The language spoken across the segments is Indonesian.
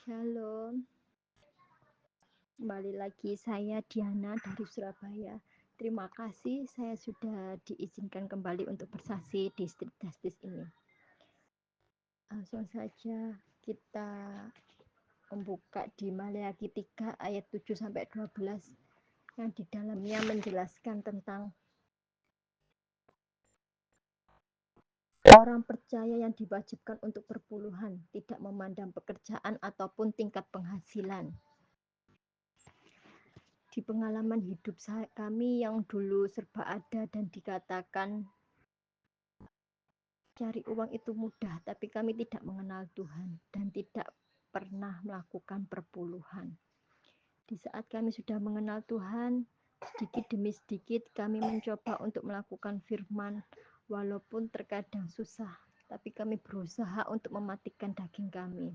Shalom, kembali lagi saya Diana dari Surabaya. Terima kasih saya sudah diizinkan kembali untuk bersaksi di Street Justice ini. Langsung saja kita membuka di Maleakhi 3 ayat 7 sampai 12 yang di dalamnya menjelaskan tentang orang percaya yang diwajibkan untuk berpuluhan, tidak memandang pekerjaan ataupun tingkat penghasilan. Di pengalaman hidup kami yang dulu serba ada dan dikatakan cari uang itu mudah, tapi kami tidak mengenal Tuhan dan tidak pernah melakukan perpuluhan. Di saat kami sudah mengenal Tuhan, sedikit demi sedikit kami mencoba untuk melakukan firman, walaupun terkadang susah, tapi kami berusaha untuk mematikan daging kami.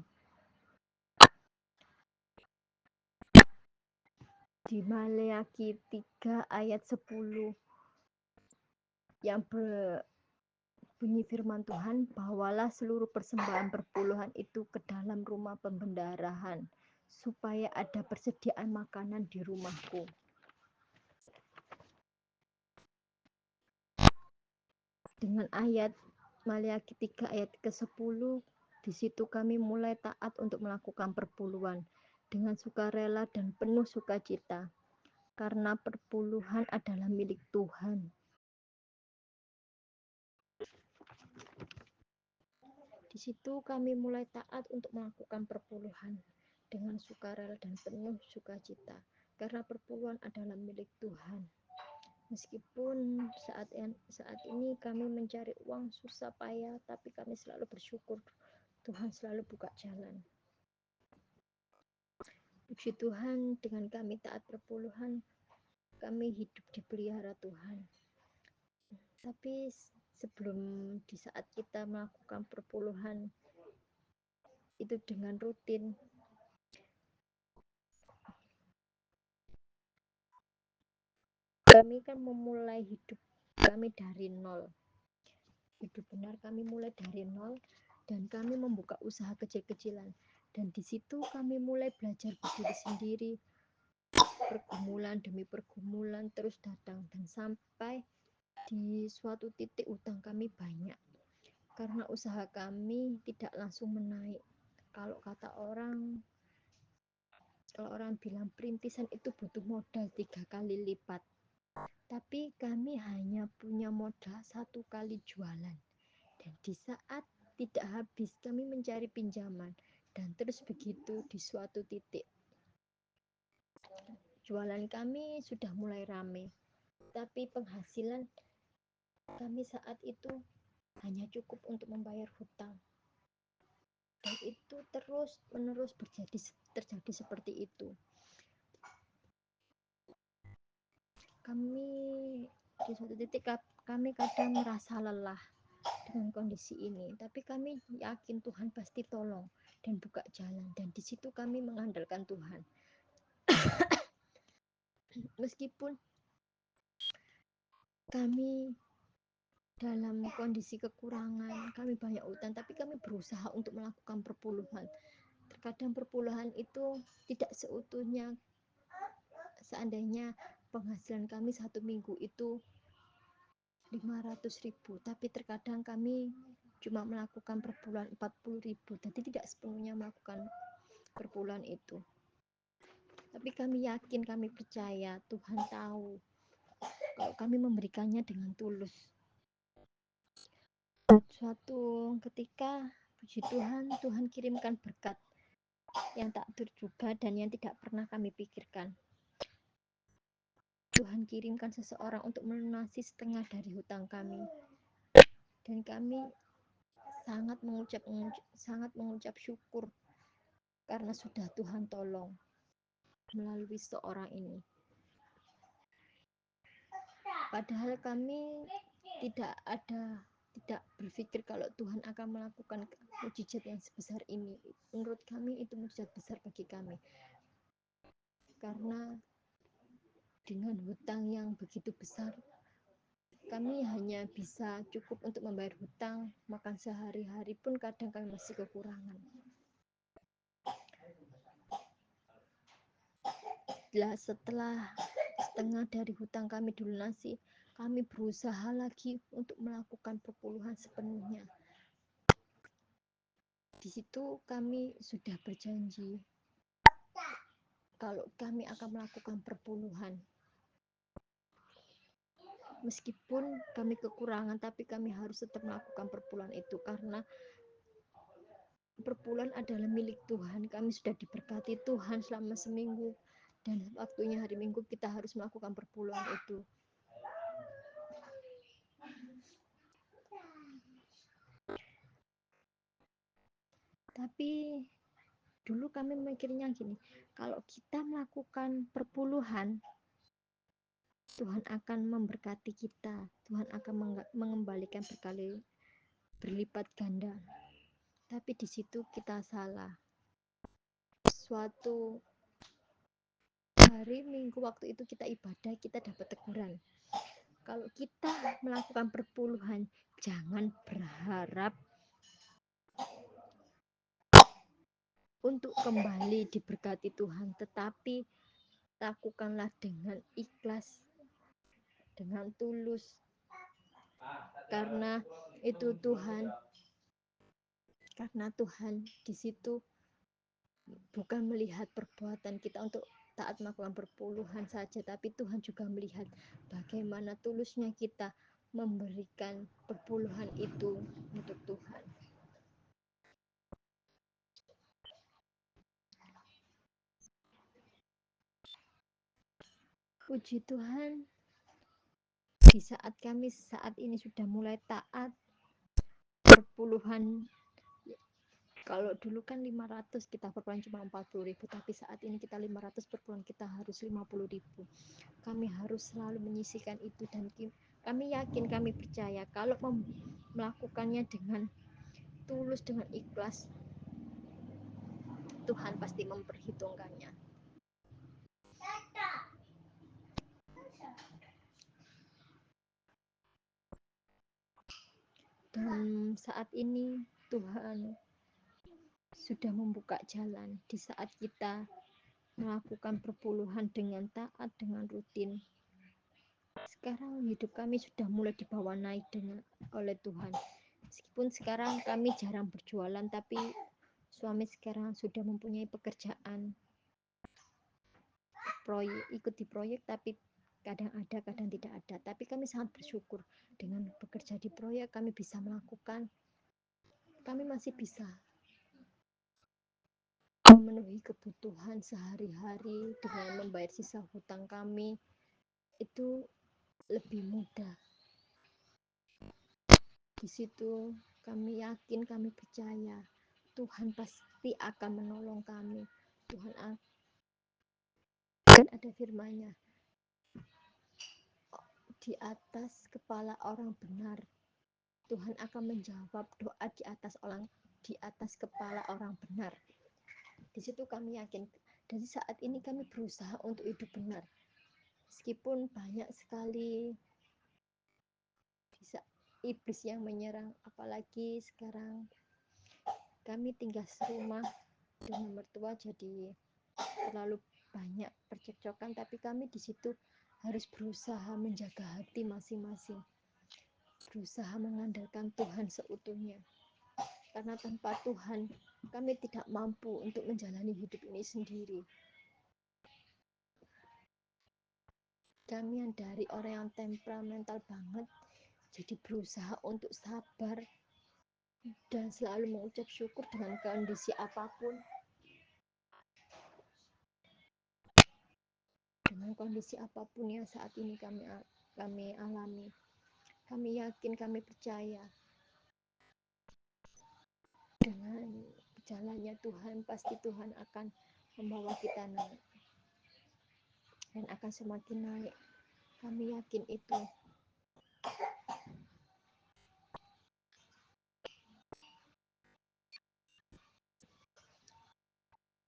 Di Maleakhi 3 ayat 10 yang bunyi firman Tuhan, bawalah seluruh persembahan perpuluhan itu ke dalam rumah pembendarahan, supaya ada persediaan makanan di rumahku. Dengan ayat Maleakhi 3 ayat ke-10, di situ kami mulai taat untuk melakukan perpuluhan dengan sukarela dan penuh sukacita, karena perpuluhan adalah milik Tuhan. Di situ kami mulai taat untuk melakukan perpuluhan dengan sukarela dan penuh sukacita, karena perpuluhan adalah milik Tuhan. Meskipun saat ini kami mencari uang susah payah, tapi kami selalu bersyukur Tuhan selalu buka jalan. Puji Tuhan, dengan kami taat perpuluhan, kami hidup dipelihara Tuhan. Tapi sebelum di saat kita melakukan perpuluhan itu dengan rutin, kami kan memulai hidup kami dari nol. Hidup benar kami mulai dari nol dan kami membuka usaha kecil-kecilan. Dan di situ kami mulai belajar berdiri sendiri, pergumulan demi pergumulan terus datang, dan sampai di suatu titik utang kami banyak karena usaha kami tidak langsung menaik. Kalau kata orang, kalau orang bilang perintisan itu butuh modal 3 kali lipat, tapi kami hanya punya modal 1 kali jualan. Dan di saat tidak habis, kami mencari pinjaman, dan terus begitu di suatu titik. Jualan kami sudah mulai rame, tapi penghasilan kami saat itu hanya cukup untuk membayar hutang. Dan itu terus-menerus terjadi seperti itu. Kami di suatu titik kami kadang merasa lelah dengan kondisi ini, tapi kami yakin Tuhan pasti tolong dan buka jalan, dan di situ kami mengandalkan Tuhan. Meskipun kami dalam kondisi kekurangan, kami banyak utang, tapi kami berusaha untuk melakukan perpuluhan. Terkadang perpuluhan itu tidak seutuhnya. Seandainya penghasilan kami 1 minggu itu 500.000, tapi terkadang kami cuma melakukan perpuluhan 40.000, jadi tidak sepenuhnya melakukan perpuluhan itu. Tapi kami yakin, kami percaya Tuhan tahu kalau kami memberikannya dengan tulus. Suatu ketika, puji Tuhan, Tuhan kirimkan berkat yang tak terduga dan yang tidak pernah kami pikirkan. Tuhan kirimkan seseorang untuk melunasi setengah dari hutang kami, dan kami sangat mengucap syukur karena sudah Tuhan tolong melalui seorang ini. Padahal kami tidak berpikir kalau Tuhan akan melakukan mukjizat yang sebesar ini. Menurut kami itu mukjizat besar bagi kami, karena dengan hutang yang begitu besar, kami hanya bisa cukup untuk membayar hutang, makan sehari-hari pun kadang kami masih kekurangan. Setelah setengah dari hutang kami dilunasi, kami berusaha lagi untuk melakukan perpuluhan sepenuhnya. Di situ kami sudah berjanji kalau kami akan melakukan perpuluhan. Meskipun kami kekurangan, tapi kami harus tetap melakukan perpuluhan itu karena perpuluhan adalah milik Tuhan. Kami sudah diberkati Tuhan selama seminggu dan waktunya hari Minggu kita harus melakukan perpuluhan itu. Tapi dulu kami mikirnya gini, kalau kita melakukan perpuluhan, Tuhan akan memberkati kita, Tuhan akan mengembalikan berlipat ganda. Tapi di situ kita salah. Suatu hari Minggu waktu itu kita ibadah, kita dapat teguran. Kalau kita melakukan perpuluhan, jangan berharap untuk kembali diberkati Tuhan, tetapi lakukanlah dengan ikhlas, dengan tulus, karena itu Tuhan, karena Tuhan di situ bukan melihat perbuatan kita untuk taat melakukan perpuluhan saja, tapi Tuhan juga melihat bagaimana tulusnya kita memberikan perpuluhan itu untuk Tuhan. Puji Tuhan, di saat kami saat ini sudah mulai taat perpuluhan. Kalau dulu kan 500 kita perpuluhan cuma 40.000, tapi saat ini kita 500 perpuluhan kita harus 50.000. Kami harus selalu menyisihkan itu dan kami yakin, kami percaya kalau melakukannya dengan tulus, dengan ikhlas, Tuhan pasti memperhitungkannya. Dan saat ini Tuhan sudah membuka jalan. Di saat kita melakukan perpuluhan dengan taat, dengan rutin, sekarang hidup kami sudah mulai dibawa naik oleh Tuhan. Meskipun sekarang kami jarang berjualan, tapi suami sekarang sudah mempunyai pekerjaan, ikut di proyek, tapi kadang ada, kadang tidak ada. Tapi kami sangat bersyukur dengan bekerja di proyek, kami bisa melakukan, kami masih bisa memenuhi kebutuhan sehari-hari dengan membayar sisa hutang kami. Itu lebih mudah. Di situ kami yakin, kami percaya Tuhan pasti akan menolong kami. Tuhan akan ada firman-Nya, di atas kepala orang benar Tuhan akan menjawab doa di atas kepala orang benar. Di situ kami yakin. Dan saat ini kami berusaha untuk hidup benar. Meskipun banyak sekali bisa iblis yang menyerang, apalagi sekarang kami tinggal serumah dengan mertua, jadi terlalu banyak percekcokan, tapi kami di situ harus berusaha menjaga hati masing-masing, berusaha mengandalkan Tuhan seutuhnya, karena tanpa Tuhan kami tidak mampu untuk menjalani hidup ini sendiri. Kami yang dari orang yang temperamental banget, jadi berusaha untuk sabar dan selalu mengucap syukur dengan kondisi apapun. Dengan kondisi apapun yang saat ini kami alami, kami yakin, kami percaya dengan jalannya Tuhan, pasti Tuhan akan membawa kita naik dan akan semakin naik. Kami yakin itu.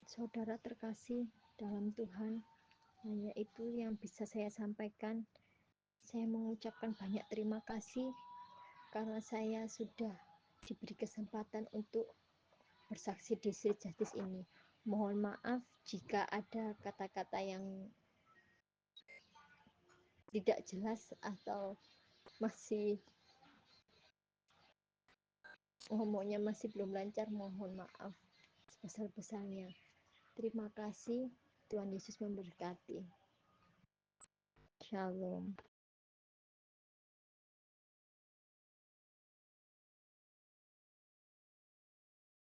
Saudara terkasih dalam Tuhan, hanya itu yang bisa saya sampaikan. Saya mengucapkan banyak terima kasih karena saya sudah diberi kesempatan untuk bersaksi di Street Justice ini. Mohon maaf jika ada kata-kata yang tidak jelas atau masih ngomongnya masih belum lancar, mohon maaf sebesar-besarnya. Terima kasih. Tuhan Yesus memberkati. Shalom.